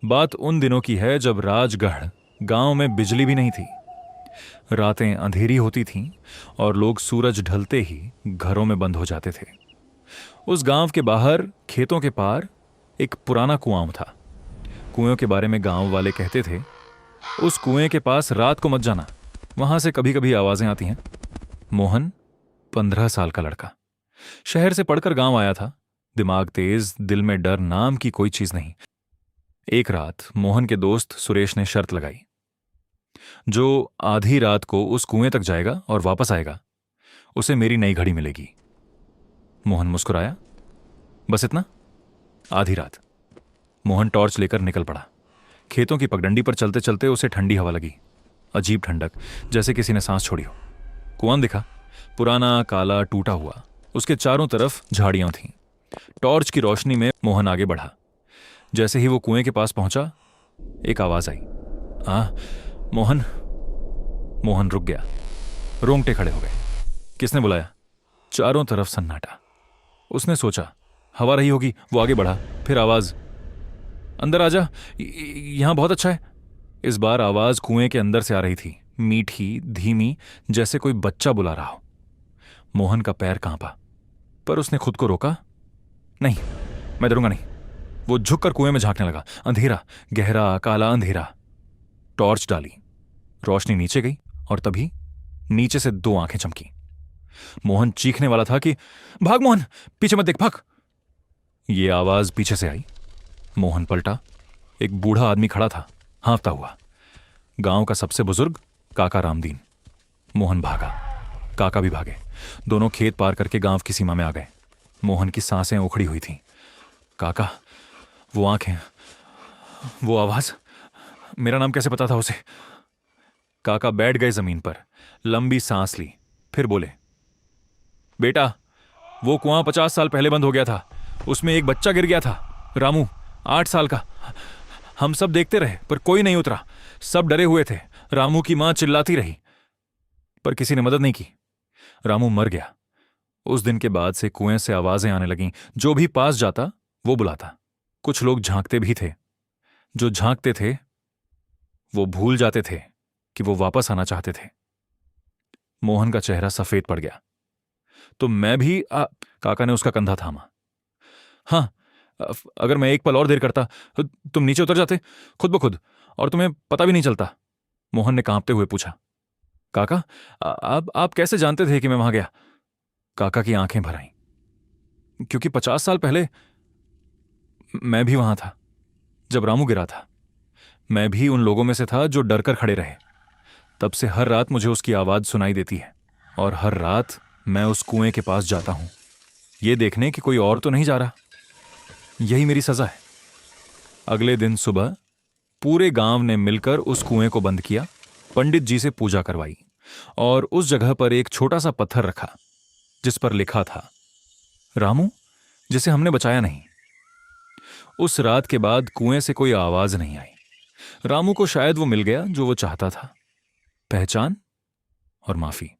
बात उन दिनों की है जब राजगढ़ गांव में बिजली भी नहीं थी। रातें अंधेरी होती थीं और लोग सूरज ढलते ही घरों में बंद हो जाते थे। उस गांव के बाहर खेतों के पार एक पुराना कुआं था। कुएं के बारे में गांव वाले कहते थे, उस कुएं के पास रात को मत जाना, वहां से कभी कभी आवाजें आती हैं। मोहन 15 साल का लड़का, शहर से पढ़कर गांव आया था। दिमाग तेज, दिल में डर नाम की कोई चीज नहीं। एक रात मोहन के दोस्त सुरेश ने शर्त लगाई, जो आधी रात को उस कुएं तक जाएगा और वापस आएगा, उसे मेरी नई घड़ी मिलेगी। मोहन मुस्कुराया, बस इतना? आधी रात। मोहन टॉर्च लेकर निकल पड़ा। खेतों की पगडंडी पर चलते चलते उसे ठंडी हवा लगी, अजीब ठंडक, जैसे किसी ने सांस छोड़ी हो। कुआं दिखा, पुराना, काला, टूटा हुआ। उसके चारों तरफ झाड़ियां थीं। टॉर्च की रोशनी में मोहन आगे बढ़ा। जैसे ही वो कुएं के पास पहुंचा, एक आवाज आई, मोहन। मोहन रुक गया, रोंगटे खड़े हो गए। किसने बुलाया? चारों तरफ सन्नाटा। उसने सोचा हवा रही होगी। वो आगे बढ़ा, फिर आवाज, अंदर आजा, यहां बहुत अच्छा है। इस बार आवाज कुएं के अंदर से आ रही थी, मीठी, धीमी, जैसे कोई बच्चा बुला रहा हो। मोहन का पैर कांपा, पर उसने खुद को रोका। नहीं, मैं डरूंगा नहीं। वो झुककर कुएं में झांकने लगा। अंधेरा, गहरा, काला अंधेरा। टॉर्च डाली, रोशनी नीचे गई और तभी नीचे से दो आंखें चमकी। मोहन चीखने वाला था कि भाग मोहन, पीछे मत देख, भाग। ये आवाज पीछे से आई। मोहन पलटा। एक बूढ़ा आदमी खड़ा था, हाँफता हुआ। गांव का सबसे बुजुर्ग काका रामदीन। मोहन भागा, काका भी भागे। दोनों खेत पार करके गांव की सीमा में आ गए। मोहन की सांसें उखड़ी हुई थीं। काका, वो आंखें, वो आवाज, मेरा नाम कैसे पता था उसे? काका बैठ गए जमीन पर, लंबी सांस ली, फिर बोले, बेटा, वो कुआं 50 साल पहले बंद हो गया था। उसमें एक बच्चा गिर गया था, रामू, 8 साल का। हम सब देखते रहे पर कोई नहीं उतरा। सब डरे हुए थे। रामू की मां चिल्लाती रही, पर किसी ने मदद नहीं की। रामू मर गया। उस दिन के बाद से कुएं से आवाजें आने लगीं। जो भी पास जाता वो बुलाता। कुछ लोग झांकते भी थे। जो झांकते थे वो भूल जाते थे कि वो वापस आना चाहते थे। मोहन का चेहरा सफेद पड़ गया। तो मैं भी काका ने उसका कंधा थामा। हाँ, अगर मैं एक पल और देर करता, तुम नीचे उतर जाते खुद ब खुद, और तुम्हें पता भी नहीं चलता। मोहन ने कांपते हुए पूछा, काका, आप कैसे जानते थे कि मैं वहां गया? काका की आंखें भर आईं। क्योंकि 50 साल पहले मैं भी वहां था, जब रामू गिरा था। मैं भी उन लोगों में से था जो डरकर खड़े रहे। तब से हर रात मुझे उसकी आवाज सुनाई देती है, और हर रात मैं उस कुएं के पास जाता हूं, ये देखने कि कोई और तो नहीं जा रहा। यही मेरी सजा है। अगले दिन सुबह पूरे गांव ने मिलकर उस कुएं को बंद किया, पंडित जी से पूजा करवाई, और उस जगह पर एक छोटा सा पत्थर रखा जिस पर लिखा था, रामू, जिसे हमने बचाया नहीं। उस रात के बाद कुएं से कोई आवाज नहीं आई। रामू को शायद वो मिल गया जो वो चाहता था, पहचान और माफी।